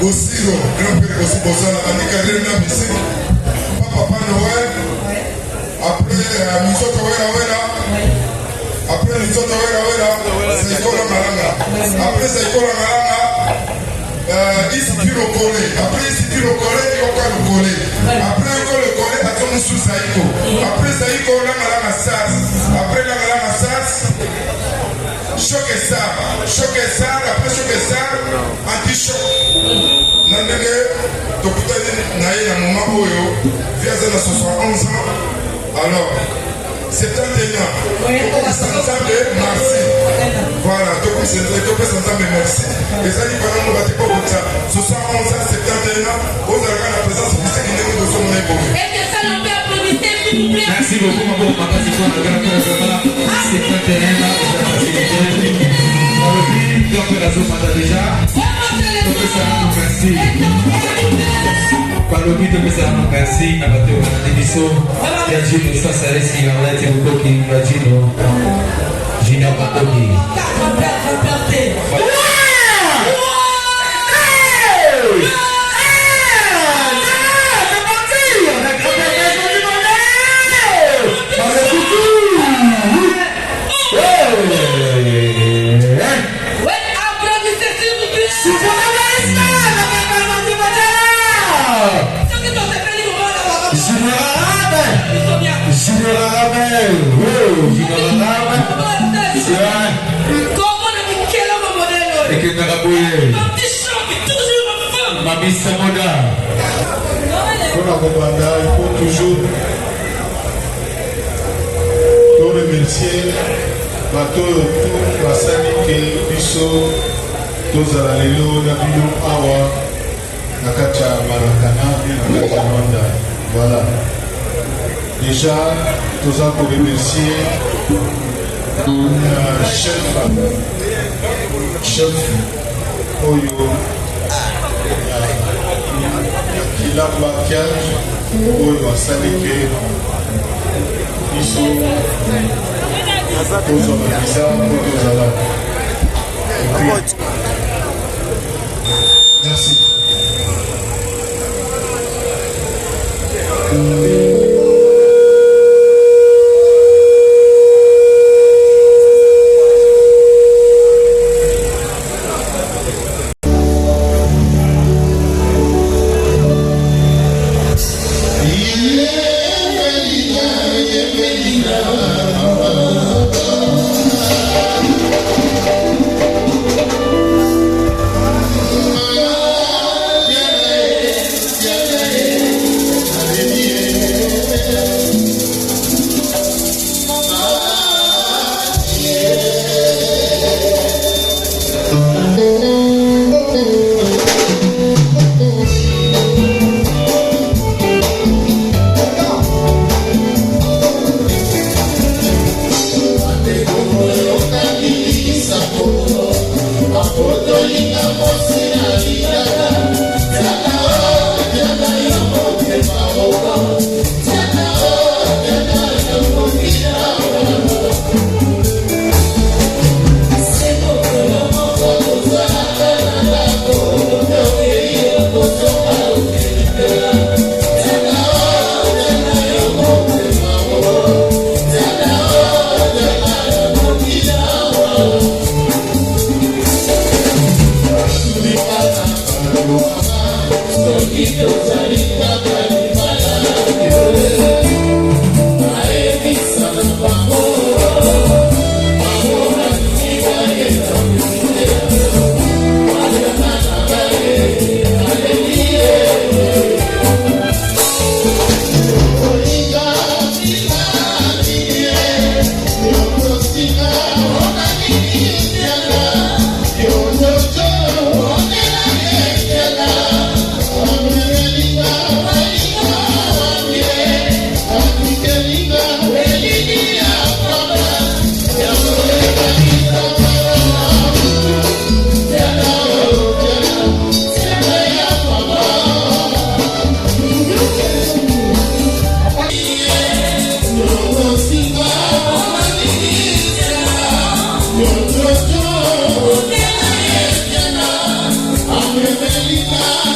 Bosiro, grand-père Bossi Bozala, Anika Rena Bissi, Papa Noël, après Misoto Wera, après Misoto Wera, Saïkola Malanga, après Saïkola Malanga, ici Piro Kole, après ici Piro Kole, Yoka le Kole, après Yoko le Kole, Atomu sous Saïko, après Saïko, Langalanga Sas, après Langalanga Sas, Choc et ça, après choc et ça, anti-choc. Nandenge, Tokutani Naye na moment Oyo, via Zana 71 ans. Alors, 71 ans. Toko Santambe, merci. Voilà, Toko Santambe, merci. Et ça dit pendant nous battre pour ça. 71 ans, 71 ans, vous avez la présence de ce qui n'est pas de son époque. Et que ça l'on peut applaudir, s'il vous plaît. Merci beaucoup, ma bonne maman, c'est quoi la grande personne. 71 ans, vous avez facilité. Donc la zone déjà. Merci. Par le but de me merci, n'a pas de l'émission. Yajino, ça c'est récit, on a été beaucoup qui Yajino. Junior Batoki. Il faut toujours te remercier bateau tout basali ke biso tozala lelo na bino awa na kati ya Marakana na kati ya Rwanda. Voilà. Déjà, toza ko remercier chef oyo Kilamba Kianj oyo asali ke biso tozala visa po tozala. Merci. Abre Melita